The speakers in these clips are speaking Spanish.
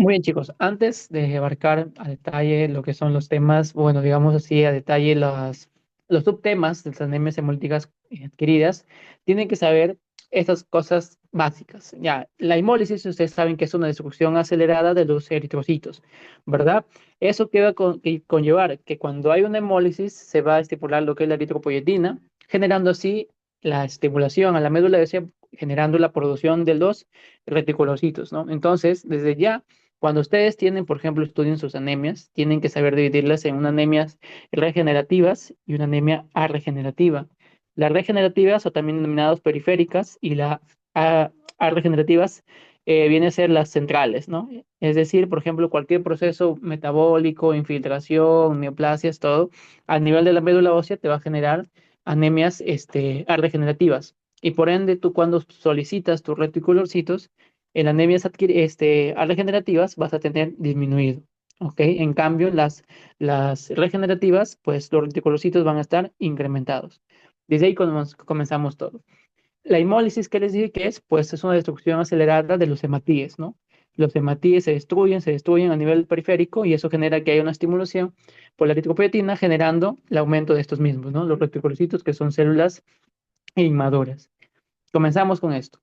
Muy bien, chicos. Antes de abarcar a detalle lo que son los temas, bueno, digamos así, a detalle los subtemas de las anemias hemolíticas adquiridas, tienen que saber estas cosas básicas. Ya, la hemólisis, ustedes saben que es una destrucción acelerada de los eritrocitos, ¿verdad? Eso que va que conllevar que cuando hay una hemólisis se va a estimular lo que es la eritropoyetina, generando así la estimulación a la médula ósea, generando la producción de los reticulocitos, ¿no? Entonces, desde ya cuando ustedes tienen, por ejemplo, estudian sus anemias, tienen que saber dividirlas en unas anemias regenerativas y una anemia arregenerativa. Las regenerativas o también denominadas periféricas y las arregenerativas vienen a ser las centrales, ¿no? Es decir, por ejemplo, cualquier proceso metabólico, infiltración, neoplasias, todo, a nivel de la médula ósea te va a generar anemias arregenerativas. Y por ende, tú cuando solicitas tus reticulocitos, en anemias regenerativas vas a tener disminuido, ¿ok? En cambio, las regenerativas, pues los reticulocitos van a estar incrementados. Desde ahí comenzamos todo. La hemólisis, ¿qué les dije que es? Pues es una destrucción acelerada de los hematíes, ¿no? Los hematíes se destruyen a nivel periférico y eso genera que haya una estimulación por la eritropoyetina, generando el aumento de estos mismos, ¿no? Los reticulocitos que son células inmaduras. Comenzamos con esto.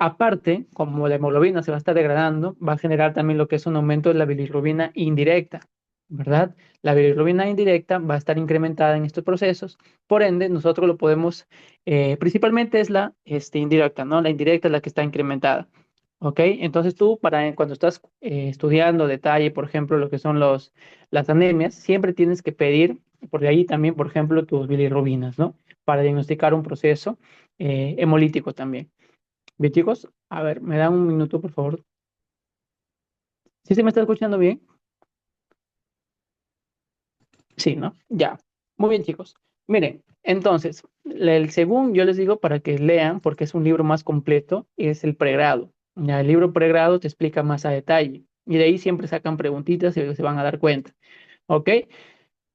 Aparte, como la hemoglobina se va a estar degradando, va a generar también lo que es un aumento de la bilirrubina indirecta, ¿verdad? La bilirrubina indirecta va a estar incrementada en estos procesos, por ende, nosotros lo podemos, principalmente es la indirecta, ¿no? La indirecta es la que está incrementada, ¿ok? Entonces tú, cuando estás estudiando detalle, por ejemplo, lo que son las anemias, siempre tienes que pedir, por ahí también, por ejemplo, tus bilirrubinas, ¿no? Para diagnosticar un proceso hemolítico también. Bien, chicos, a ver, me dan un minuto, por favor. ¿Sí se me está escuchando bien? Sí, ¿no? Ya. Muy bien, chicos. Miren, entonces, el según yo les digo para que lean, porque es un libro más completo, es el pregrado. Ya, el libro pregrado te explica más a detalle. Y de ahí siempre sacan preguntitas y se van a dar cuenta. ¿Ok?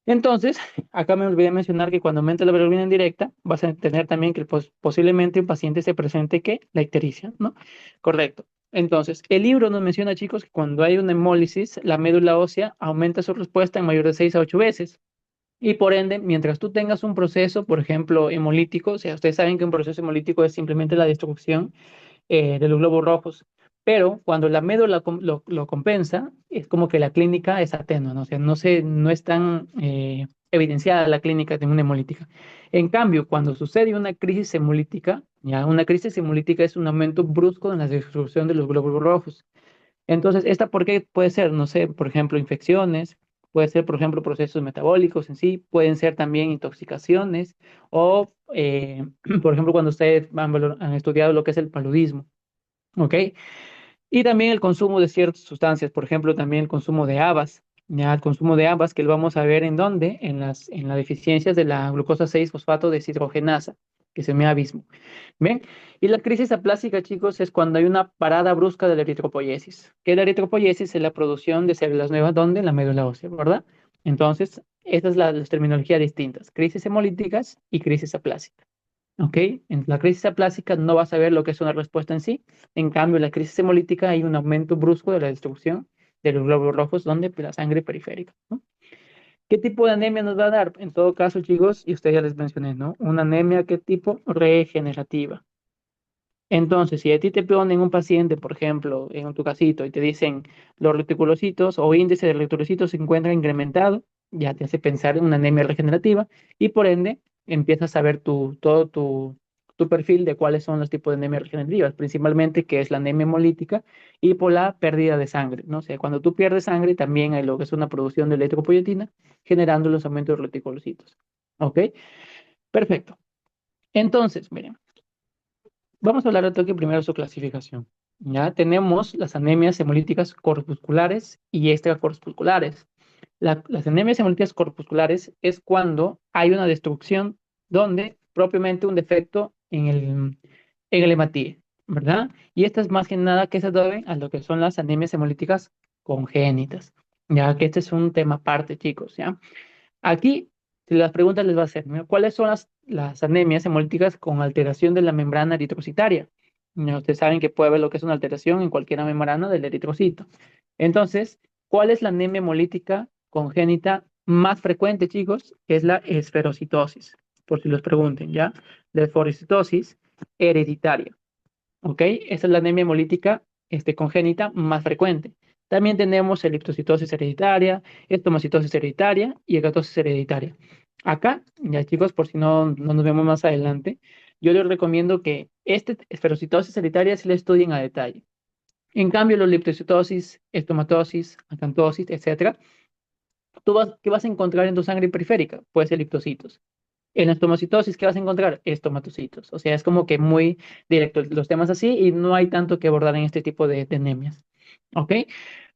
Entonces, acá me olvidé mencionar que cuando aumenta la bilirrubina indirecta, vas a tener también que posiblemente un paciente se presente que la ictericia, ¿no? Correcto. Entonces, el libro nos menciona, chicos, que cuando hay una hemólisis, la médula ósea aumenta su respuesta en mayor de 6 a 8 veces. Y por ende, mientras tú tengas un proceso, por ejemplo, hemolítico, o sea, ustedes saben que un proceso hemolítico es simplemente la destrucción de los globos rojos. Pero cuando la médula lo compensa, es como que la clínica es atenua, ¿no? O sea, no es tan evidenciada la clínica de una hemolítica. En cambio, cuando sucede una crisis hemolítica, ya una crisis hemolítica es un aumento brusco en la destrucción de los glóbulos rojos. Entonces, ¿esta por qué puede ser? No sé, por ejemplo, infecciones, puede ser, por ejemplo, procesos metabólicos en sí, pueden ser también intoxicaciones o, por ejemplo, cuando ustedes han estudiado lo que es el paludismo. ¿Ok? Y también el consumo de ciertas sustancias, por ejemplo, también el consumo de habas, ya el consumo de habas que lo vamos a ver en dónde, en las deficiencias de la glucosa 6 fosfato deshidrogenasa, que se llama abismo. ¿Ven? Y la crisis aplástica, chicos, es cuando hay una parada brusca de la eritropoyesis, que la eritropoyesis es la producción de células nuevas, ¿dónde? En la médula ósea, ¿verdad? Entonces, estas son las terminologías distintas, crisis hemolíticas y crisis aplásicas. ¿Ok? En la crisis aplásica no vas a ver lo que es una respuesta en sí. En cambio, en la crisis hemolítica hay un aumento brusco de la destrucción de los glóbulos rojos, donde pues, la sangre periférica, ¿no? ¿Qué tipo de anemia nos va a dar? En todo caso, chicos, y ustedes ya les mencioné, ¿no? Una anemia, ¿qué tipo? Regenerativa. Entonces, si a ti te ponen un paciente, por ejemplo, en tu casito, y te dicen los reticulocitos o índice de reticulocitos se encuentra incrementado, ya te hace pensar en una anemia regenerativa y por ende empiezas a ver todo tu perfil de cuáles son los tipos de anemias regenerativas, principalmente que es la anemia hemolítica y por la pérdida de sangre, ¿no? O sea, cuando tú pierdes sangre también hay lo que es una producción de eritropoyetina generando los aumentos de reticulocitos. ¿Ok? Perfecto. Entonces, miren. Vamos a hablar de toque primero de su clasificación. Ya tenemos las anemias hemolíticas corpusculares y extracorpusculares. Las anemias hemolíticas corpusculares es cuando hay una destrucción donde propiamente un defecto en el hematíe, ¿verdad? Y esta es más que nada que se debe a lo que son las anemias hemolíticas congénitas, ya que este es un tema aparte, chicos, ¿ya? Aquí las preguntas les va a hacer, ¿no? ¿Cuáles son las anemias hemolíticas con alteración de la membrana eritrocitaria? ¿No? Ustedes saben que puede haber lo que es una alteración en cualquier membrana del eritrocito. Entonces, ¿cuál es la anemia hemolítica congénita más frecuente, chicos? Es la esferocitosis, por si los pregunten, ¿ya? La esferocitosis hereditaria. ¿Ok? Esa es la anemia hemolítica congénita más frecuente. También tenemos eritrocitosis hereditaria, estomocitosis hereditaria y hegatosis hereditaria. Acá, ya chicos, por si no nos vemos más adelante, yo les recomiendo que este esferocitosis hereditaria se la estudien a detalle. En cambio, los liptocitosis, estomatosis, acantosis, etcétera, ¿qué vas a encontrar en tu sangre periférica? Puede ser liptocitos. En la estomocitosis, ¿qué vas a encontrar? Estomatocitos. O sea, es como que muy directo los temas así y no hay tanto que abordar en este tipo de anemias. ¿Ok?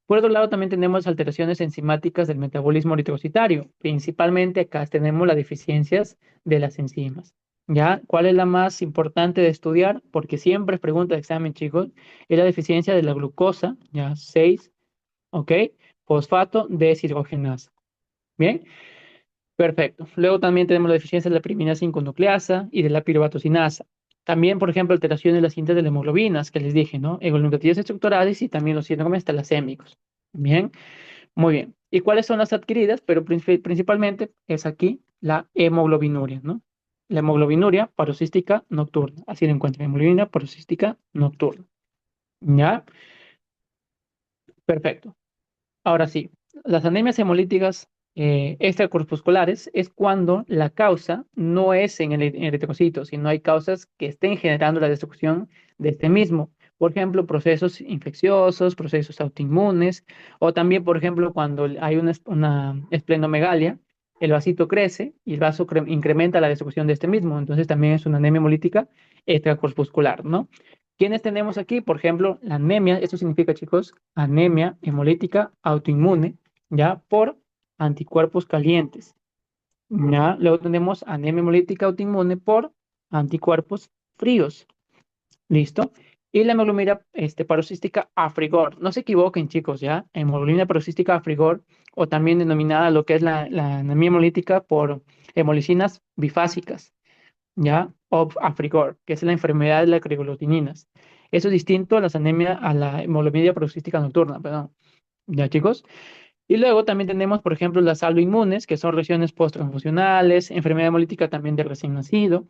Por otro lado, también tenemos alteraciones enzimáticas del metabolismo eritrocitario. Principalmente acá tenemos las deficiencias de las enzimas. ¿Ya? ¿Cuál es la más importante de estudiar? Porque siempre es pregunta de examen, chicos. Es la deficiencia de la glucosa, ya 6, ¿ok? Fosfato deshidrogenasa. Bien. Perfecto. Luego también tenemos la deficiencia de la primina 5 nucleasa y de la piruvatocinasa. También, por ejemplo, alteraciones de las cintas de las hemoglobinas, que les dije, ¿no? Hemoglobinopatías estructurales y también los síndromes talasémicos. Bien, muy bien. ¿Y cuáles son las adquiridas? Pero principalmente es aquí la hemoglobinuria, ¿no? La hemoglobinuria paroxística nocturna. Así lo encuentran, hemoglobina paroxística nocturna. ¿Ya? Perfecto. Ahora sí, las anemias hemolíticas extracorpusculares es cuando la causa no es en el eritrocito, sino hay causas que estén generando la destrucción de este mismo. Por ejemplo, procesos infecciosos, procesos autoinmunes, o también, por ejemplo, cuando hay una esplenomegalia, el vasito crece y el vaso incrementa la destrucción de este mismo. Entonces también es una anemia hemolítica extracorpuscular, ¿no? ¿Quiénes tenemos aquí? Por ejemplo, la anemia, esto significa, chicos, anemia hemolítica autoinmune, ¿ya? Por anticuerpos calientes, ¿ya? Luego tenemos anemia hemolítica autoinmune por anticuerpos fríos, ¿listo? Y la hemoglobina paroxística a frigor. No se equivoquen, chicos, ¿ya? Hemoglobina paroxística a frigor, o también denominada lo que es la anemia hemolítica por hemolicinas bifásicas, ¿ya? O Afrigor, que es la enfermedad de las creatinininas. Eso es distinto a las anemias, a la hemoglobina paroxística nocturna, perdón. ¿Ya, chicos? Y luego también tenemos, por ejemplo, las alloinmunes, que son lesiones posttransfusionales, enfermedad hemolítica también de recién nacido,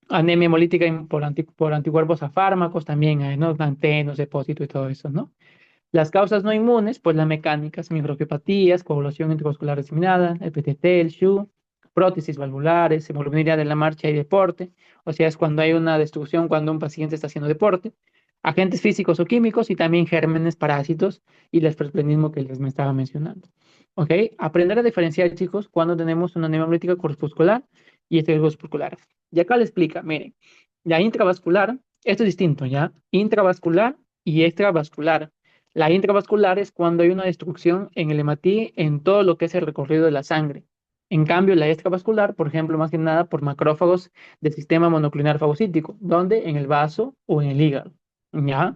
anemia hemolítica por anticuerpos a fármacos también, hay, ¿no? Antenos, depósito y todo eso, ¿no? Las causas no inmunes, pues las mecánicas, microangiopatía, coagulación intravascular diseminada, el PTT, el SHU, prótesis valvulares, hemoglobina de la marcha y deporte, o sea, es cuando hay una destrucción cuando un paciente está haciendo deporte, agentes físicos o químicos y también gérmenes, parásitos y el esplenismo que les me estaba mencionando. ¿Ok? Aprender a diferenciar, chicos, cuando tenemos una anemia hemolítica corpuscular y extracorpuscular. Y acá le explica, miren, la intravascular, esto es distinto, ¿ya? Intravascular y extravascular. La intravascular es cuando hay una destrucción en el hematí en todo lo que es el recorrido de la sangre. En cambio, la extravascular, por ejemplo, más que nada por macrófagos del sistema monoclonal fagocítico, donde en el vaso o en el hígado. ¿Ya?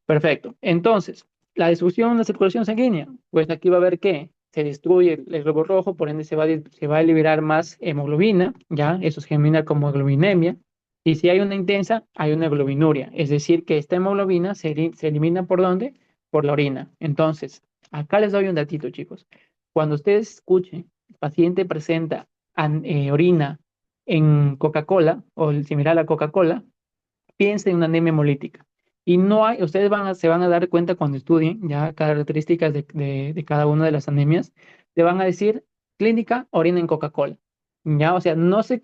Perfecto. Entonces, la destrucción de la circulación sanguínea, pues aquí va a haber que se destruye el globo rojo, por ende se va a liberar más hemoglobina, ¿ya? Eso se denomina como hemoglobinemia. Y si hay una intensa, hay una globinuria, es decir, que esta hemoglobina se elimina ¿por dónde? Por la orina. Entonces, acá les doy un datito, chicos. Cuando ustedes escuchen, el paciente presenta orina en Coca-Cola o similar a la Coca-Cola, piensen en una anemia hemolítica. Y no hay, ustedes se van a dar cuenta cuando estudien ya características de cada una de las anemias, te van a decir clínica, orina en Coca-Cola. Ya, o sea, no se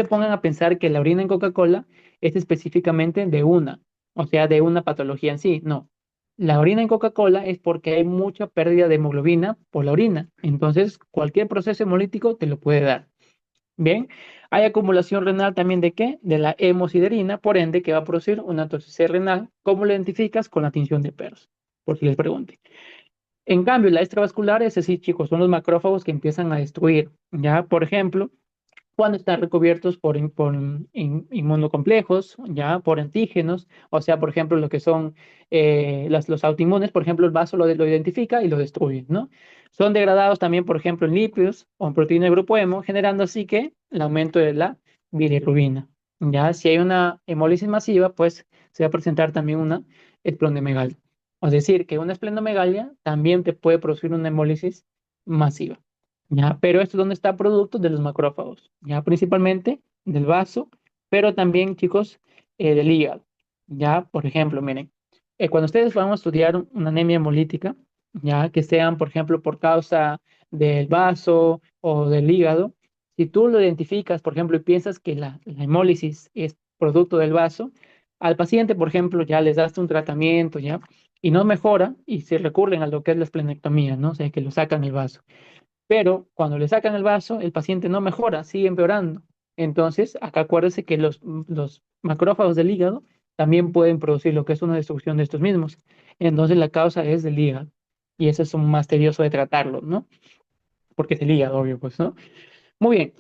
pongan a pensar que la orina en Coca-Cola es específicamente de una, o sea, de una patología en sí. No. La orina en Coca-Cola es porque hay mucha pérdida de hemoglobina por la orina. Entonces, cualquier proceso hemolítico te lo puede dar. Bien, hay acumulación renal también de qué? De la hemosiderina, por ende, que va a producir una toxicidad renal. ¿Cómo lo identificas? Con la tinción de Pearson, por si les pregunte. En cambio, la extravascular, es decir, chicos, son los macrófagos que empiezan a destruir, ¿ya? Por ejemplo, cuando están recubiertos por inmunocomplejos, ya por antígenos, o sea, por ejemplo, lo que son los autoinmunes, por ejemplo, el vaso lo identifica y lo destruye, ¿no? Son degradados también, por ejemplo, en lípidos o en proteína del grupo hemo, generando así que el aumento de la bilirrubina. Ya, si hay una hemólisis masiva, pues se va a presentar también una esplenomegalia. Es decir, que una esplenomegalia también te puede producir una hemólisis masiva, ¿ya? Pero esto es donde está producto de los macrófagos, ¿ya? Principalmente del vaso, pero también, chicos, del hígado, ¿ya? Por ejemplo, miren, cuando ustedes van a estudiar una anemia hemolítica, ¿ya? Que sean, por ejemplo, por causa del vaso o del hígado, si tú lo identificas, por ejemplo, y piensas que la hemólisis es producto del vaso, al paciente, por ejemplo, ya les das un tratamiento, ¿ya? Y no mejora y se recurren a lo que es la esplenectomía, ¿no? O sea, que lo sacan el vaso. Pero cuando le sacan el vaso, el paciente no mejora, sigue empeorando. Entonces, acá acuérdese que los macrófagos del hígado también pueden producir lo que es una destrucción de estos mismos. Entonces, la causa es del hígado. Y eso es un más tedioso de tratarlo, ¿no? Porque es el hígado, obvio, pues, ¿no? Muy bien.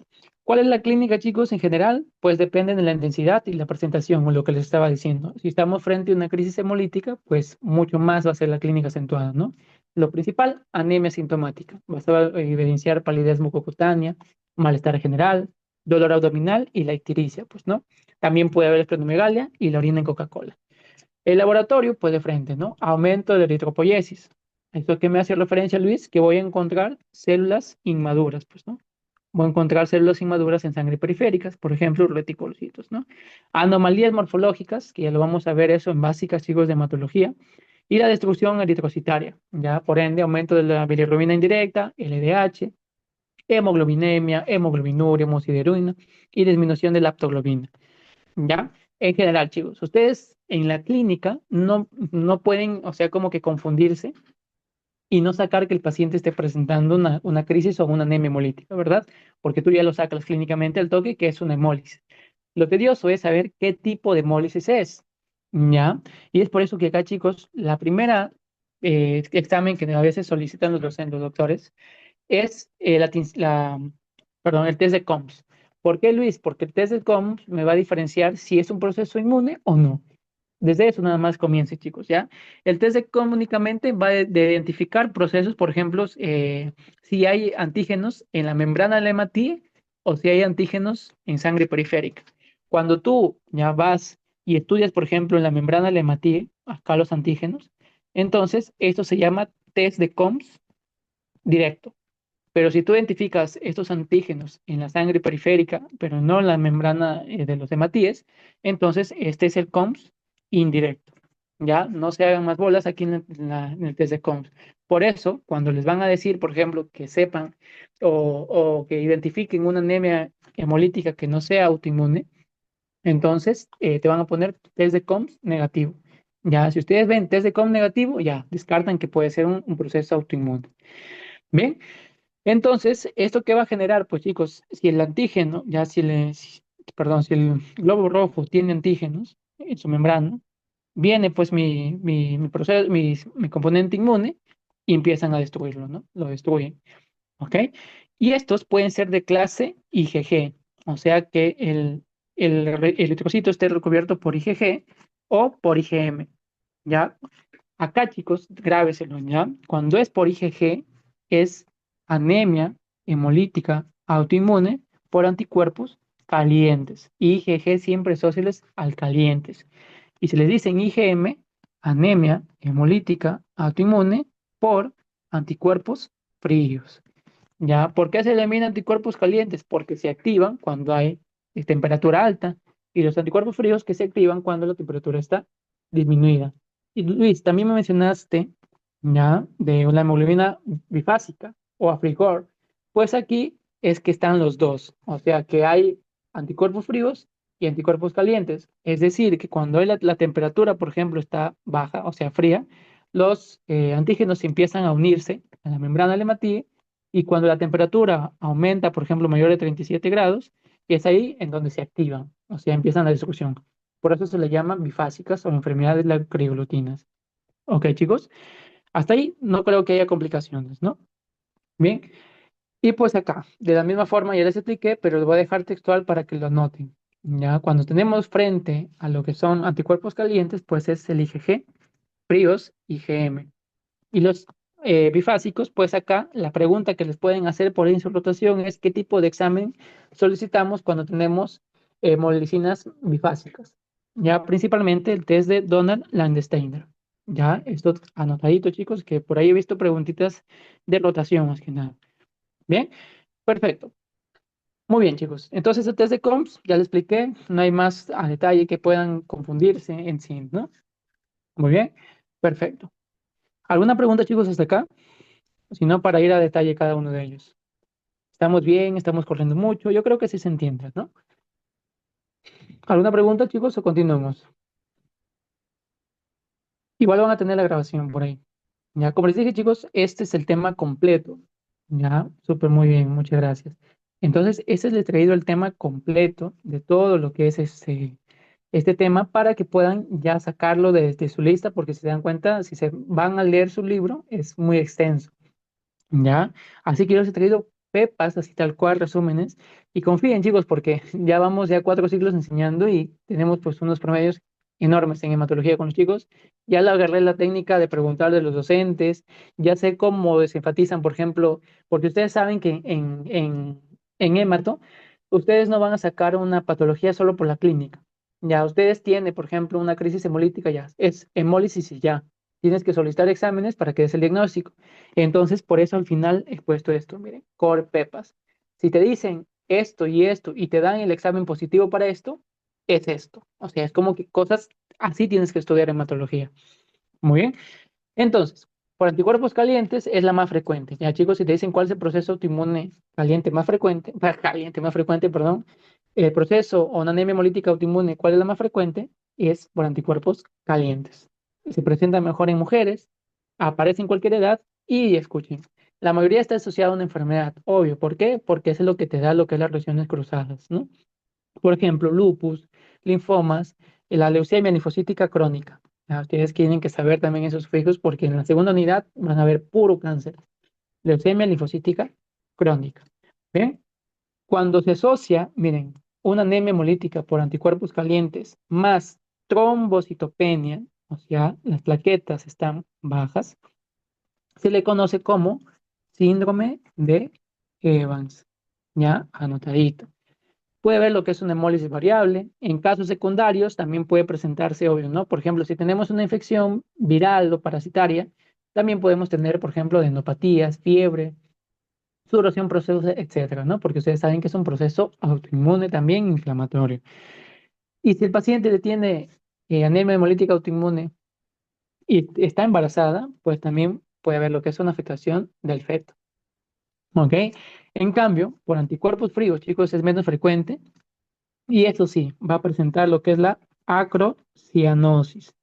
¿Cuál es la clínica, chicos? En general, pues depende de la intensidad y la presentación, o lo que les estaba diciendo. Si estamos frente a una crisis hemolítica, pues mucho más va a ser la clínica acentuada, ¿no? Lo principal, anemia sintomática. Vas a evidenciar palidez mucocutánea, malestar general, dolor abdominal y la ictiricia, pues, ¿no? También puede haber esplenomegalia y la orina en Coca-Cola. El laboratorio, pues de frente, ¿no? Aumento de eritropoyesis. ¿Esto qué me hace referencia, Luis? Que voy a encontrar células inmaduras, pues, ¿no? Voy a encontrar células inmaduras en sangre periféricas, por ejemplo, reticulocitos, ¿no? Anomalías morfológicas, que ya lo vamos a ver eso en básicas, chicos, de hematología, y la destrucción eritrocitaria, ya por ende, aumento de la bilirrubina indirecta, LDH, hemoglobinemia, hemoglobinuria, hemosideruina y disminución de la aptoglobina, ¿ya? En general, chicos, ustedes en la clínica no pueden, o sea, como que confundirse y no sacar que el paciente esté presentando una crisis o una anemia hemolítica, ¿verdad? Porque tú ya lo sacas clínicamente al toque que es una hemólisis. Lo tedioso es saber qué tipo de hemólisis es, ¿ya? Y es por eso que acá, chicos, la primera examen que a veces solicitan los doctores es perdón, el test de COMS. ¿Por qué, Luis? Porque el test de COMS me va a diferenciar si es un proceso inmune o no. Desde eso nada más comience, chicos, ¿ya? El test de COM únicamente va de identificar procesos, por ejemplo, si hay antígenos en la membrana de la hematía o si hay antígenos en sangre periférica. Cuando tú ya vas y estudias, por ejemplo, en la membrana de la hematía, acá los antígenos, entonces esto se llama test de COMS directo. Pero si tú identificas estos antígenos en la sangre periférica, pero no en la membrana de los hematíes, entonces este es el COMS indirecto. Ya no se hagan más bolas aquí en el test de COMS. Por eso, cuando les van a decir, por ejemplo, que sepan o que identifiquen una anemia hemolítica que no sea autoinmune, entonces te van a poner test de COMS negativo. Ya, si ustedes ven test de COMS negativo, ya descartan que puede ser un proceso autoinmune. Bien, entonces, ¿esto qué va a generar? Pues chicos, si el antígeno, ya perdón, si el globo rojo tiene antígenos en su membrana, viene pues mi proceso, mi componente inmune y empiezan a destruirlo, ¿no? Lo destruyen, ¿ok? Y estos pueden ser de clase IgG, o sea que el eritrocito esté recubierto por IgG o por IgM, ¿ya? Acá, chicos, grábeselo, ¿ya? Cuando es por IgG, es anemia hemolítica autoinmune por anticuerpos calientes. IgG siempre isósceles al calientes. Y se les dicen IgM, anemia hemolítica autoinmune por anticuerpos fríos. ¿Ya? ¿Por qué se eliminan anticuerpos calientes? Porque se activan cuando hay temperatura alta y los anticuerpos fríos que se activan cuando la temperatura está disminuida. Y Luis, también me mencionaste ya de la hemoglobina bifásica o Afrigor. Pues aquí es que están los dos, o sea que hay anticuerpos fríos y anticuerpos calientes. Es decir, que cuando hay la temperatura, por ejemplo, está baja, o sea, fría, los antígenos empiezan a unirse a la membrana del hematíe y cuando la temperatura aumenta, por ejemplo, mayor de 37 grados, es ahí en donde se activan, o sea, empiezan la destrucción. Por eso se le llaman bifásicas o enfermedades de las crioglutinas. Ok, chicos, hasta ahí no creo que haya complicaciones, ¿no? Bien, y pues acá, de la misma forma ya les expliqué, pero les voy a dejar textual para que lo noten. Ya, cuando tenemos frente a lo que son anticuerpos calientes, pues es el IgG, fríos, IgM. Y los bifásicos, pues acá la pregunta que les pueden hacer por rotación es qué tipo de examen solicitamos cuando tenemos molecinas bifásicas. Ya principalmente el test de Donald Landsteiner. Ya, esto anotadito, chicos, que por ahí he visto preguntitas de rotación más que nada. Bien, perfecto. Muy bien, chicos. Entonces, el test de comps, ya les expliqué, no hay más a detalle que puedan confundirse en sí, ¿no? Muy bien, perfecto. ¿Alguna pregunta, chicos, hasta acá? Si no, para ir a detalle cada uno de ellos. ¿Estamos bien? ¿Estamos corriendo mucho? Yo creo que sí se entiende, ¿no? ¿Alguna pregunta, chicos, o continuamos? Igual van a tener la grabación por ahí. Ya, como les dije, chicos, este es el tema completo. Ya, súper muy bien, muchas gracias. Entonces, ese les he traído el tema completo de todo lo que es este tema para que puedan ya sacarlo de su lista, porque si se dan cuenta, si se van a leer su libro, es muy extenso. ¿Ya? Así que yo les he traído pepas, así tal cual, resúmenes. Y confíen, chicos, porque ya vamos ya 4 ciclos enseñando y tenemos pues unos promedios enormes en hematología con los chicos. Ya le agarré la técnica de preguntarle a los docentes, ya sé cómo desenfatizan, por ejemplo, porque ustedes saben que en hemato, ustedes no van a sacar una patología solo por la clínica. Ya, ustedes tienen, por ejemplo, una crisis hemolítica, ya, es hemólisis y ya. Tienes que solicitar exámenes para que des el diagnóstico. Entonces, por eso al final he puesto esto, miren, core pepas. Si te dicen esto y te dan el examen positivo para esto, es esto. O sea, es como que cosas así tienes que estudiar hematología. Muy bien. Entonces, por anticuerpos calientes es la más frecuente. Ya, chicos, si te dicen cuál es el proceso autoinmune caliente más frecuente, caliente más frecuente, perdón, el proceso o una anemia hemolítica autoinmune, ¿cuál es la más frecuente? Es por anticuerpos calientes. Se presenta mejor en mujeres, aparece en cualquier edad y escuchen, la mayoría está asociada a una enfermedad, obvio. ¿Por qué? Porque eso es lo que te da lo que es las reacciones cruzadas, ¿no? Por ejemplo, lupus, linfomas, la leucemia linfocítica crónica. Ya, ustedes tienen que saber también esos fijos porque en la segunda unidad van a ver puro cáncer. Leucemia linfocítica crónica. ¿Bien? Cuando se asocia, miren, una anemia hemolítica por anticuerpos calientes más trombocitopenia, o sea, las plaquetas están bajas, se le conoce como síndrome de Evans. Ya, anotadito. Puede ver lo que es una hemólisis variable. En casos secundarios también puede presentarse, obvio, ¿no? Por ejemplo, si tenemos una infección viral o parasitaria, también podemos tener, por ejemplo, adenopatías, fiebre, sudoración, procesos, etcétera, ¿no? Porque ustedes saben que es un proceso autoinmune también inflamatorio. Y si el paciente le tiene anemia hemolítica autoinmune y está embarazada, pues también puede haber lo que es una afectación del feto, ¿ok? En cambio, por anticuerpos fríos, chicos, es menos frecuente. Y eso sí, va a presentar lo que es la acrocianosis,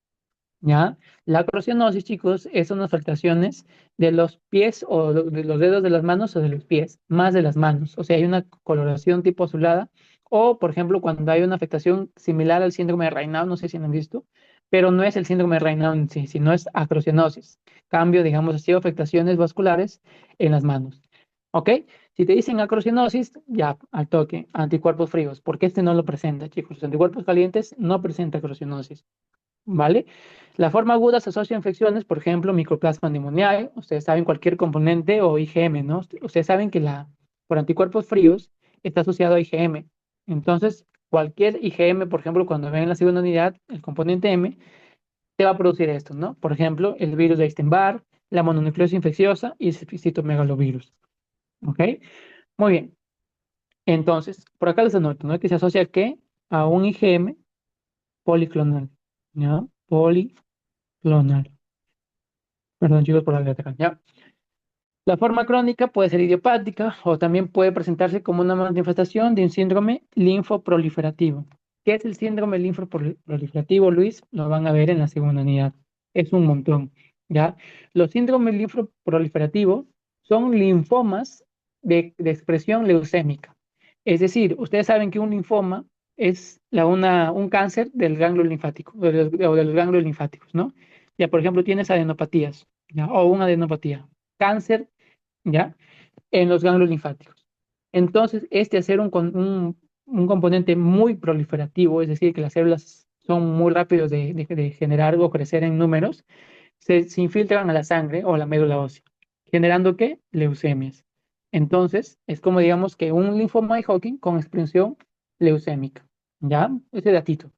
¿ya? La acrocianosis, chicos, es unas afectaciones de los pies o de los dedos de las manos o de los pies, más de las manos. O sea, hay una coloración tipo azulada. O, por ejemplo, cuando hay una afectación similar al síndrome de Raynaud, no sé si han visto, pero no es el síndrome de Raynaud en sí, sino es acrocianosis. Cambio, digamos así, afectaciones vasculares en las manos. ¿Ok? Si te dicen acrocianosis, ya, al toque, anticuerpos fríos, porque este no lo presenta, chicos. Los anticuerpos calientes no presenta acrocianosis. ¿Vale? La forma aguda se asocia a infecciones, por ejemplo, Mycoplasma pneumoniae, ustedes saben cualquier componente o IgM, ¿no? Ustedes saben que por anticuerpos fríos está asociado a IgM. Entonces, cualquier IgM, por ejemplo, cuando ven en la segunda unidad, el componente M, te va a producir esto, ¿no? Por ejemplo, el virus de Epstein-Barr, la mononucleosis infecciosa y el citomegalovirus. ¿Ok? Muy bien. Entonces, por acá les anoto, ¿no? Que se asocia a qué? A un IgM policlonal, ¿ya? Policlonal. Perdón, chicos, por la letra. Ya. La forma crónica puede ser idiopática o también puede presentarse como una manifestación de un síndrome linfoproliferativo. ¿Qué es el síndrome linfoproliferativo, Luis? Lo van a ver en la segunda unidad. Es un montón, ¿ya? Los síndromes linfoproliferativos son linfomas de expresión leucémica. Es decir, ustedes saben que un linfoma es un cáncer del ganglio linfático o de los ganglios linfáticos, ¿no? Ya, por ejemplo, tienes adenopatías, ¿ya? O una adenopatía, cáncer, ¿ya? En los ganglios linfáticos. Entonces, hacer un componente muy proliferativo, es decir, que las células son muy rápidos de generar o crecer en números, se infiltran a la sangre o a la médula ósea, generando ¿qué? Leucemias. Entonces, es como digamos que un linfoma de Hodgkin con expresión leucémica, ¿ya? Ese datito.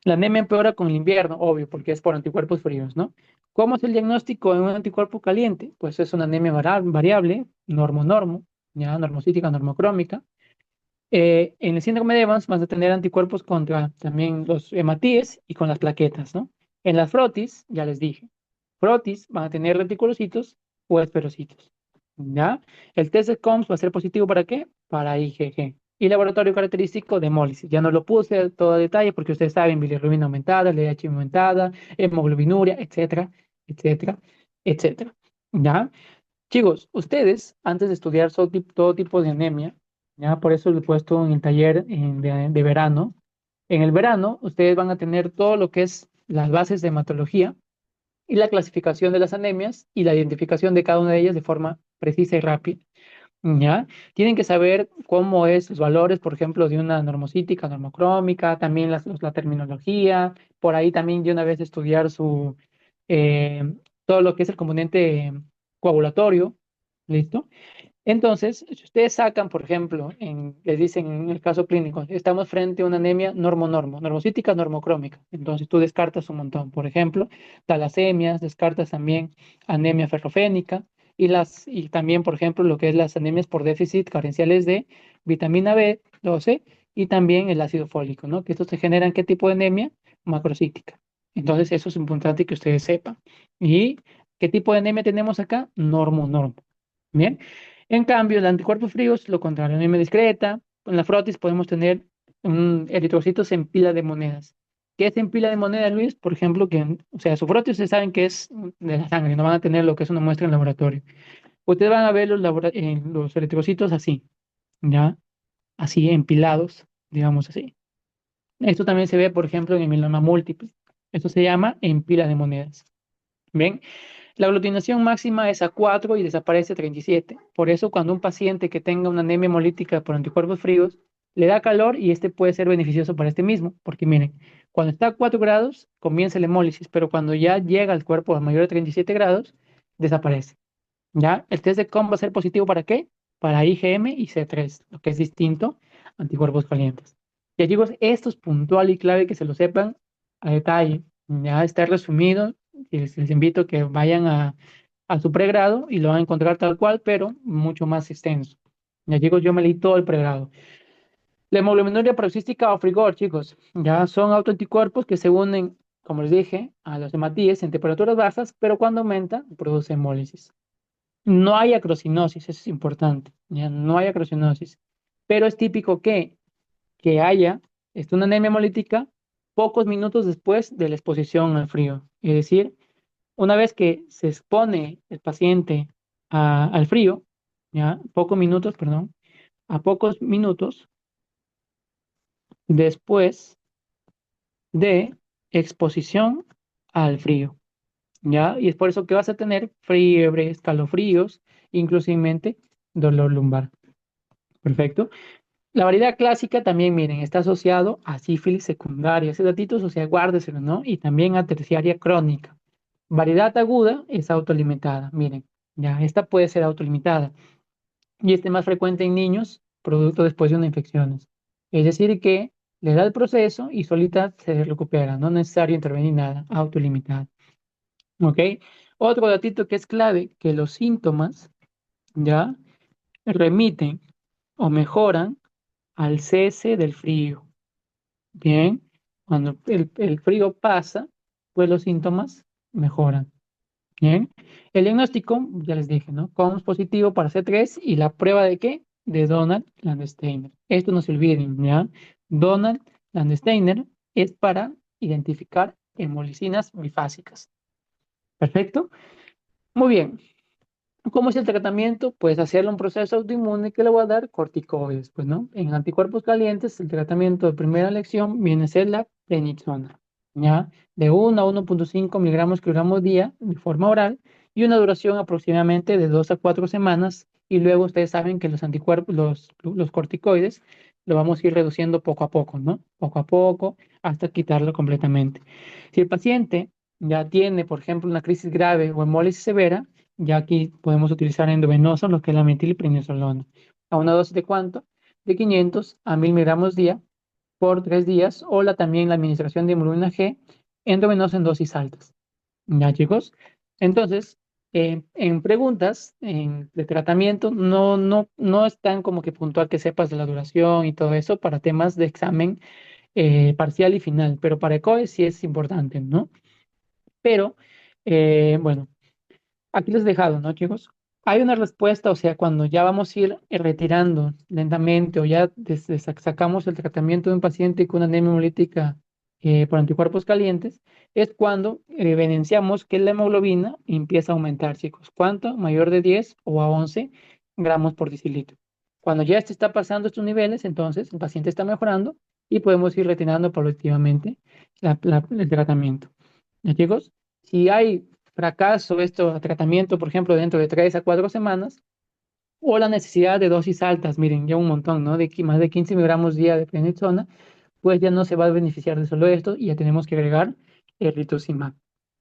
La anemia empeora con el invierno, obvio, porque es por anticuerpos fríos, ¿no? ¿Cómo es el diagnóstico en un anticuerpo caliente? Pues es una anemia variable, normo-normo, ya normocítica, normocrómica. En el síndrome de Evans vas a tener anticuerpos contra también los hematíes y con las plaquetas, ¿no? En las frotis, ya les dije, frotis van a tener reticulocitos o esperocitos, ¿ya? El test de COMS va a ser positivo ¿para qué? Para IgG. Y laboratorio característico de hemólisis. Ya no lo puse a todo detalle porque ustedes saben, bilirrubina aumentada, LH aumentada, hemoglobinuria, etcétera, etcétera, etcétera, ¿ya? Chicos, ustedes, antes de estudiar todo tipo de anemia, ya por eso lo he puesto en el taller de verano, en el verano ustedes van a tener todo lo que es las bases de hematología y la clasificación de las anemias y la identificación de cada una de ellas de forma precisa y rápida. ¿Ya? Tienen que saber cómo es los valores, por ejemplo, de una normocítica, normocrómica, también la terminología, por ahí también de una vez estudiar eh, todo lo que es el componente coagulatorio, ¿listo? Entonces, si ustedes sacan, por ejemplo, les dicen en el caso clínico, estamos frente a una anemia normocítica, normocrómica. Entonces tú descartas un montón. Por ejemplo, talasemias, descartas también anemia ferrofénica y también, por ejemplo, lo que es las anemias por déficit carenciales de vitamina B12 y también el ácido fólico, ¿no? Que estos te generan ¿qué tipo de anemia? Macrocítica. Entonces, eso es importante que ustedes sepan. ¿Y qué tipo de anemia tenemos acá? Normo. Bien. En cambio, el anticuerpo frío es lo contrario, anemia discreta. En la frotis podemos tener eritrocitos en pila de monedas. ¿Qué es en pila de monedas, Luis? Por ejemplo, o sea, su frotis ustedes saben que es de la sangre, no van a tener lo que es una muestra en laboratorio. Ustedes van a ver los eritrocitos así, ¿ya? Así, empilados, digamos así. Esto también se ve, por ejemplo, en el mieloma múltiple. Esto se llama en pila de monedas. ¿Ven? La aglutinación máxima es a 4 y desaparece a 37. Por eso, cuando un paciente que tenga una anemia hemolítica por anticuerpos fríos le da calor y este puede ser beneficioso para este mismo, porque miren, cuando está a 4 grados comienza la hemólisis, pero cuando ya llega al cuerpo a mayor de 37 grados, desaparece. ¿Ya? El test de COM va a ser positivo ¿para qué? Para IgM y C3, lo que es distinto, anticuerpos calientes. Ya chicos, esto es puntual y clave que se lo sepan a detalle. Ya está resumido y les invito a que vayan a su pregrado y lo van a encontrar tal cual, pero mucho más extenso. Ya chicos, yo me leí todo el pregrado. La hemoglobinuria paroxística o frigor, chicos, ya son autoanticuerpos que se unen, como les dije, a los hematíes en temperaturas bajas, pero cuando aumenta, produce hemólisis. No hay acrocinosis, eso es importante, ya no hay acrocinosis, pero es típico que haya una anemia hemolítica pocos minutos después de la exposición al frío. Es decir, una vez que se expone el paciente al frío, ya, pocos minutos, perdón, a pocos minutos después de exposición al frío, ¿ya? Y es por eso que vas a tener fiebre, escalofríos, inclusivemente dolor lumbar. Perfecto. La variedad clásica también, miren, está asociado a sífilis secundaria. Ese datito, o sea, guárdeselo, ¿no? Y también a terciaria crónica. Variedad aguda es autolimitada. Miren, ya, esta puede ser autolimitada. Y este es más frecuente en niños, producto después de una infección. Es decir, que le da el proceso y solita se recupera. No es necesario intervenir nada, autolimitada. ¿Ok? Otro datito que es clave, que los síntomas, ya, remiten o mejoran al cese del frío. Bien, cuando el frío pasa, pues los síntomas mejoran. Bien, el diagnóstico, ya les dije, ¿no? COMS positivo para C3 y la prueba de qué? De Donald Landsteiner. Esto no se olviden, ¿ya? Donald Landsteiner es para identificar hemolicinas bifásicas. Perfecto. Muy bien. ¿Cómo es el tratamiento? Pues hacerle un proceso autoinmune que le va a dar corticoides, pues, ¿no? En anticuerpos calientes, el tratamiento de primera elección viene a ser la prednisona, ¿ya? De 1 a 1,5 miligramos kilogramos día de forma oral y una duración aproximadamente de 2 a 4 semanas. Y luego ustedes saben que los anticuerpos, los corticoides, lo vamos a ir reduciendo poco a poco, ¿no? Poco a poco hasta quitarlo completamente. Si el paciente ya tiene, por ejemplo, una crisis grave o hemólisis severa, ya aquí podemos utilizar endovenoso, lo que es la metilprednisolona. ¿A una dosis de cuánto? De 500 a 1000 miligramos día por 3 días, o también la administración de hemoglobina G endovenosa en dosis altas. ¿Ya, chicos? Entonces, en preguntas de tratamiento, no es tan como que puntual que sepas de la duración y todo eso para temas de examen parcial y final, pero para ECOE sí es importante, ¿no? Pero, bueno, aquí les he dejado, ¿no, chicos? Hay una respuesta, o sea, cuando ya vamos a ir retirando lentamente o ya sacamos el tratamiento de un paciente con anemia hemolítica por anticuerpos calientes, es cuando evidenciamos que la hemoglobina empieza a aumentar, chicos. ¿Cuánto? Mayor de 10 o a 11 gramos por decilitro. Cuando ya este está pasando estos niveles, entonces el paciente está mejorando y podemos ir retirando progresivamente el tratamiento. ¿Ya, chicos? Si hay fracaso, esto, tratamiento, por ejemplo, dentro de 3 a 4 semanas, o la necesidad de dosis altas, miren, ya un montón, ¿no? Más de 15 miligramos día de prednisona, pues ya no se va a beneficiar de solo esto y ya tenemos que agregar el rituximab.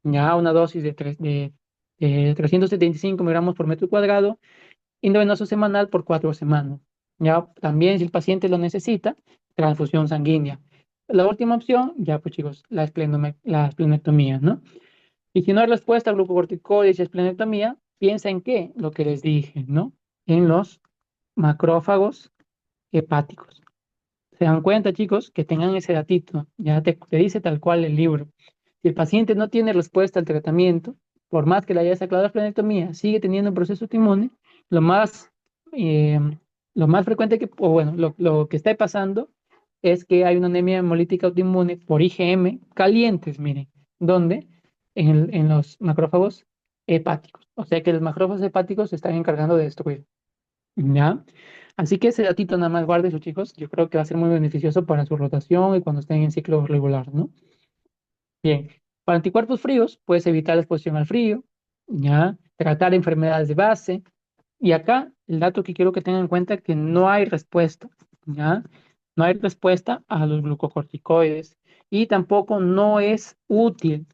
Ya una dosis de 375 miligramos por metro cuadrado, intravenoso semanal por 4 semanas. Ya también, si el paciente lo necesita, transfusión sanguínea. La última opción, ya pues chicos, la esplenectomía, ¿no? Y si no hay respuesta a glucocorticoides y esplenectomía, piensa en qué, lo que les dije, ¿no? En los macrófagos hepáticos. Se dan cuenta, chicos, que tengan ese datito, ya te dice tal cual el libro. Si el paciente no tiene respuesta al tratamiento, por más que le haya sacado la esplenectomía, sigue teniendo un proceso autoinmune, lo más, eh, lo más frecuente que, o bueno, lo que está pasando es que hay una anemia hemolítica autoinmune por IgM calientes, miren, donde en los macrófagos hepáticos. O sea que los macrófagos hepáticos se están encargando de destruir. ¿Ya? Así que ese datito nada más guárdenlo, chicos. Yo creo que va a ser muy beneficioso para su rotación y cuando estén en ciclo regular, ¿no? Bien. Para anticuerpos fríos, puedes evitar la exposición al frío, ¿ya? Tratar enfermedades de base. Y acá, el dato que quiero que tengan en cuenta es que no hay respuesta, ¿ya? No hay respuesta a los glucocorticoides y tampoco no es útil,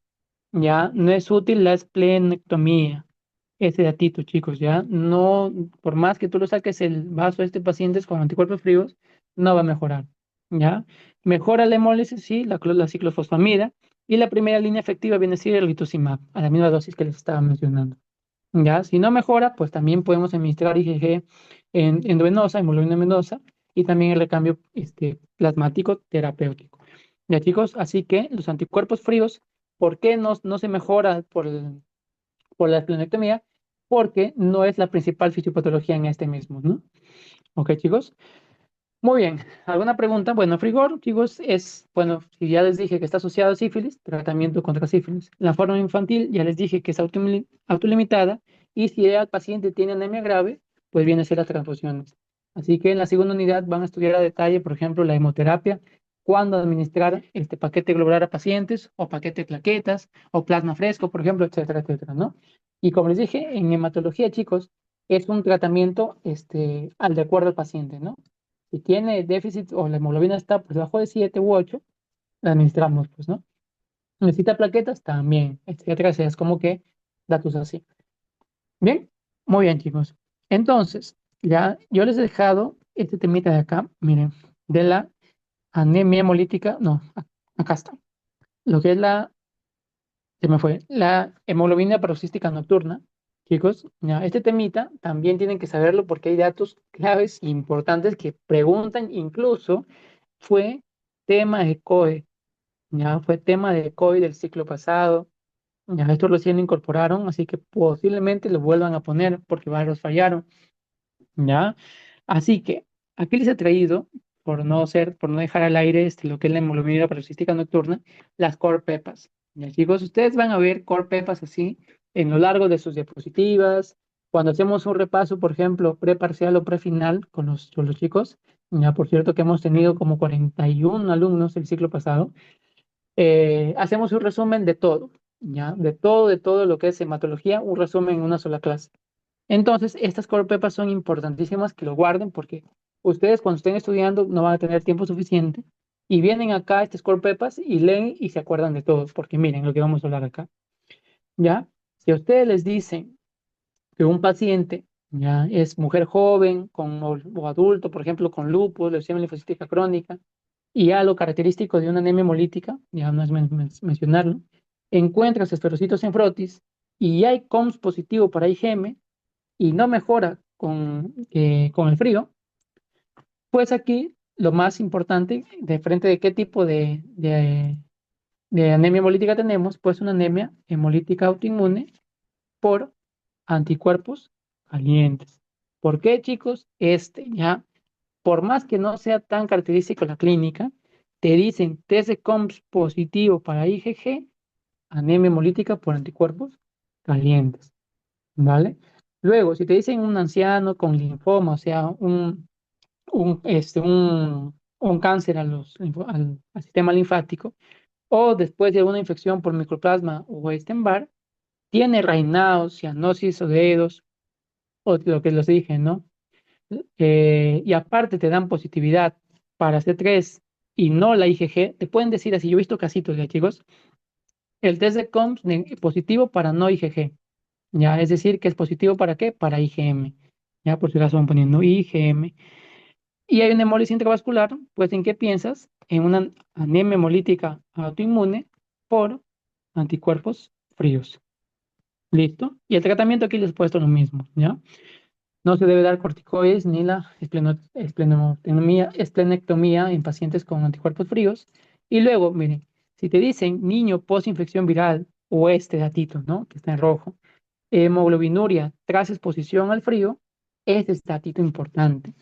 ¿ya? No es útil la esplenectomía. Ese datito, chicos, ¿ya? No, por más que tú lo saques el vaso de este paciente con anticuerpos fríos, no va a mejorar, ¿ya? Mejora la hemólisis, sí, la ciclofosfamida, y la primera línea efectiva viene a ser el rituximab, a la misma dosis que les estaba mencionando, ¿ya? Si no mejora, pues también podemos administrar IgG endovenosa, hemoglobina venosa, y también el recambio plasmático terapéutico. Ya, chicos, así que los anticuerpos fríos, ¿por qué no se mejora por la esplenectomía? Porque no es la principal fisiopatología en este mismo, ¿no? Ok, chicos. Muy bien. ¿Alguna pregunta? Bueno, frigor, chicos, bueno, si ya les dije que está asociado a sífilis, tratamiento contra sífilis. La forma infantil, ya les dije que es autolimitada, y si el paciente tiene anemia grave, pues viene a ser las transfusiones. Así que en la segunda unidad van a estudiar a detalle, por ejemplo, la hemoterapia, cuándo administrar este paquete globular a pacientes, o paquete de plaquetas, o plasma fresco, por ejemplo, etcétera, etcétera, ¿no? Y como les dije, en hematología, chicos, es un tratamiento al de acuerdo al paciente, ¿no? Si tiene déficit o la hemoglobina está por debajo de 7 u 8, la administramos, pues, ¿no? Necesita plaquetas también, etcétera. Es como que datos así. Bien, muy bien, chicos. Entonces, ya yo les he dejado este temita de acá, miren, de la anemia hemolítica, no, acá está. Lo que es se me fue, la hemoglobina paroxística nocturna, chicos, ya, este temita también tienen que saberlo porque hay datos claves importantes que preguntan, incluso fue tema de COE, ya fue tema de COE del ciclo pasado, ya esto recién lo incorporaron, así que posiblemente lo vuelvan a poner porque varios fallaron, ya. Así que aquí les he traído, por no dejar al aire lo que es la hemoglobina paroxística nocturna, las core pepas. Ya, chicos, ustedes van a ver core pepas así en lo largo de sus diapositivas. Cuando hacemos un repaso, por ejemplo, preparcial o prefinal con los chicos, ya por cierto que hemos tenido como 41 alumnos el ciclo pasado, hacemos un resumen de todo, ya, de todo lo que es hematología, un resumen en una sola clase. Entonces, estas core pepas son importantísimas que lo guarden porque ustedes cuando estén estudiando no van a tener tiempo suficiente y vienen acá estas core pepas y leen y se acuerdan de todo, porque miren lo que vamos a hablar acá, ¿ya? Si a ustedes les dicen que un paciente ya es mujer joven o adulto, por ejemplo, con lupus, leucemia linfocítica crónica, Y ya lo característico de una anemia hemolítica, ya no es mencionarlo, encuentras esferocitos en frotis y hay COMS positivo para IgM y no mejora con el frío, pues aquí lo más importante, de frente de qué tipo de anemia hemolítica tenemos, pues una anemia hemolítica autoinmune por anticuerpos calientes. ¿Por qué, chicos? Ya, por más que no sea tan característico la clínica, te dicen test de COMS positivo para IgG, anemia hemolítica por anticuerpos calientes, ¿vale? Luego, si te dicen un anciano con linfoma, o sea, un cáncer al sistema linfático, o después de una infección por microplasma o Epstein-Barr, tiene Raynaud, cianosis o dedos, o lo que les dije, ¿no? Y aparte te dan positividad para C3 y no la IgG, te pueden decir así, yo he visto casitos de chicos, el test de COMS positivo para no IgG, ya, es decir, que es positivo para qué, para IgM, ya, por si acaso van poniendo IgM. Y hay una hemólisis intravascular, pues ¿en qué piensas? En una anemia hemolítica autoinmune por anticuerpos fríos. ¿Listo? Y el tratamiento aquí les he puesto lo mismo, ¿ya? No se debe dar corticoides ni la esplenectomía en pacientes con anticuerpos fríos. Y luego, miren, si te dicen niño post-infección viral o este datito, ¿no? Que está en rojo, hemoglobinuria tras exposición al frío, este es datito importante.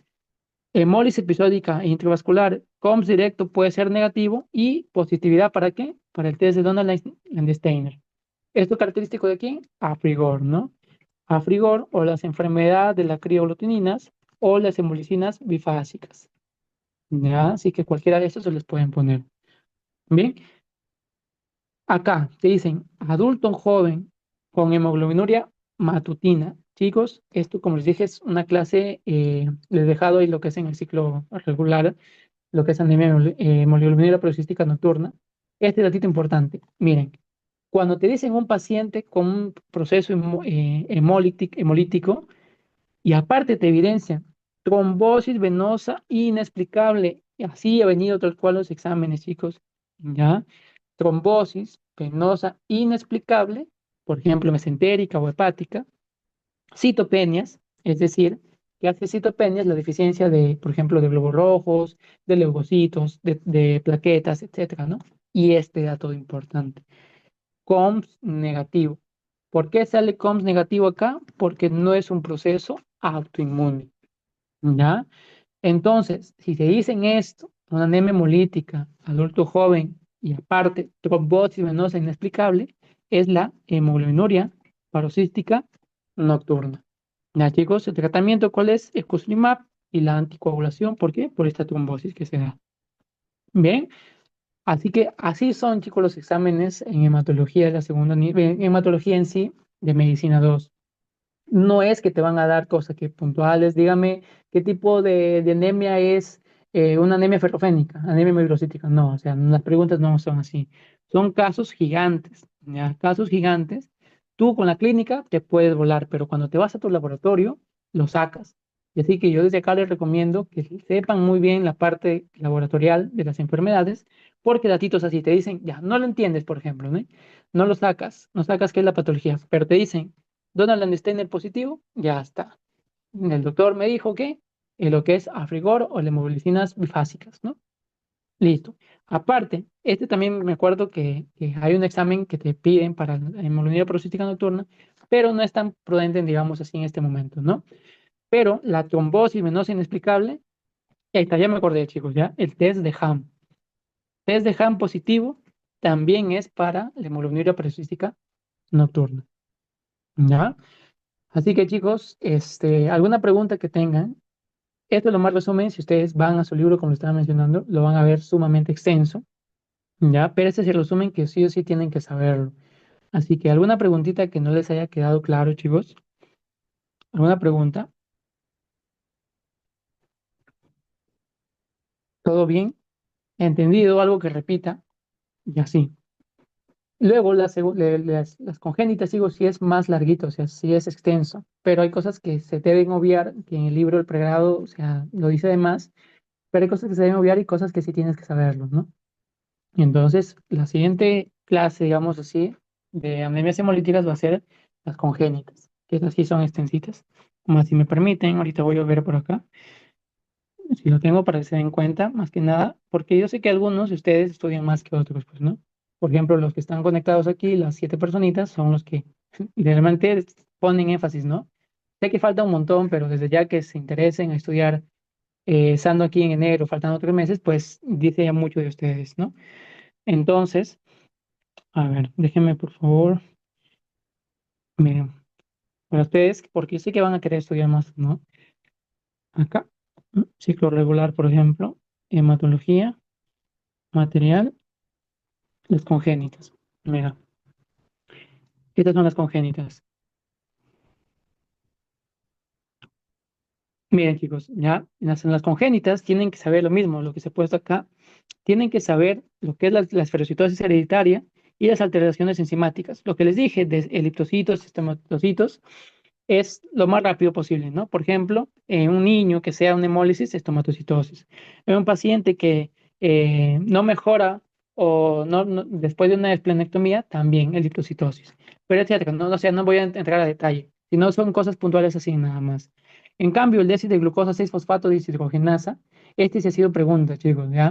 Hemólisis episódica e intravascular, COMS directo puede ser negativo y positividad ¿para qué? Para el test de Donald Landsteiner. ¿Esto característico de quién? A frigor, ¿no? A frigor o las enfermedades de las crioglutininas o las hemolicinas bifásicas. ¿Ya? Así que cualquiera de estos se les pueden poner. Bien, acá te dicen adulto joven con hemoglobinuria matutina. Chicos, esto como les dije es una clase, les he dejado ahí lo que es en el ciclo regular, lo que es anemia hemoglobinuria paroxística nocturna. Este datito importante. Miren, cuando te dicen un paciente con un proceso hemolítico y aparte te evidencia trombosis venosa inexplicable, y así ha venido tal cual los exámenes, chicos, ¿ya? Trombosis venosa inexplicable, por ejemplo, mesentérica o hepática, citopenias, es decir, que hace citopenias la deficiencia de, por ejemplo, de globos rojos, de leucocitos, de plaquetas, etcétera, ¿no? Y este dato importante. COMS negativo. ¿Por qué sale COMS negativo acá? Porque no es un proceso autoinmune, ¿ya? Entonces, si te dicen esto, una anemia hemolítica, adulto joven y aparte trombosis venosa inexplicable, es la hemoglobinuria paroxística nocturna. Ya, chicos, el tratamiento, ¿cuál es? Ecoslimab y la anticoagulación. ¿Por qué? Por esta trombosis que se da. Bien, así que así son, chicos, los exámenes en hematología de la segunda nivel, en hematología en sí, de medicina 2. No es que te van a dar cosas que puntuales. Dígame qué tipo de anemia es una anemia ferrofénica, anemia hematopoyética. No, o sea, las preguntas no son así. Son casos gigantes, ¿ya? Casos gigantes. Tú con la clínica te puedes volar, pero cuando te vas a tu laboratorio, lo sacas. Y así que yo desde acá les recomiendo que sepan muy bien la parte laboratorial de las enfermedades, porque datitos así te dicen, ya, no lo entiendes, por ejemplo, ¿no? No lo sacas, no sacas qué es la patología, pero te dicen, Donald Steiner positivo, ya está. El doctor me dijo que lo que es afrigor o hemoglobinas bifásicas, ¿no? Listo. Aparte, este también me acuerdo que hay un examen que te piden para la hemoglobina paroxística nocturna, pero no es tan prudente, digamos así, en este momento, ¿no? Pero la trombosis venosa inexplicable, ahí está, ya me acordé, chicos, ya, el test de Ham. Test de Ham positivo también es para la hemoglobina paroxística nocturna, ¿ya? Así que chicos, alguna pregunta que tengan, esto es lo más resumen, si ustedes van a su libro, como lo estaba mencionando, lo van a ver sumamente extenso, ¿ya? Pero este es el resumen que sí o sí tienen que saberlo. Así que alguna preguntita que no les haya quedado claro, chicos, alguna pregunta, ¿todo bien? ¿Entendido? ¿Algo que repita? Y así. Luego las congénitas, digo, sí es más larguito, o sea, sí es extenso, pero hay cosas que se deben obviar, que en el libro del pregrado, o sea, lo dice de más. pero hay cosas que se deben obviar y cosas que sí tienes que saberlo, ¿no? Y entonces, la siguiente clase, digamos así, de anemias hemolíticas va a ser las congénitas, que estas sí son extensitas. Como si me permiten, ahorita voy a ver por acá, si lo tengo para que se den cuenta, más que nada, porque yo sé que algunos de ustedes estudian más que otros, pues, ¿no? Por ejemplo, los que están conectados aquí, las 7 personitas, son los que realmente ponen énfasis, ¿no? Sé que falta un montón, pero desde ya que se interesen a estudiar, estando aquí en enero, faltando 3 meses, pues dice ya mucho de ustedes, ¿no? Entonces, a ver, déjenme por favor, miren, para ustedes, porque yo sé que van a querer estudiar más, ¿no? Acá, ciclo regular, por ejemplo, hematología, material, las congénitas. Mira, estas son las congénitas. Miren, chicos, ya en las congénitas tienen que saber lo mismo, lo que se ha puesto acá. Tienen que saber lo que es la esferocitosis hereditaria y las alteraciones enzimáticas. Lo que les dije de eliptocitos, estomatocitos, es lo más rápido posible, ¿no? Por ejemplo, en un niño que sea una hemólisis, estomatocitosis. En un paciente que no mejora o después de una esplenectomía, también eliptocitosis. Pero etcétera, no, o sea, no voy a entrar a detalle, sino son cosas puntuales así nada más. En cambio, el déficit de glucosa 6-fosfato deshidrogenasa, este sí ha sido pregunta, chicos, ¿ya?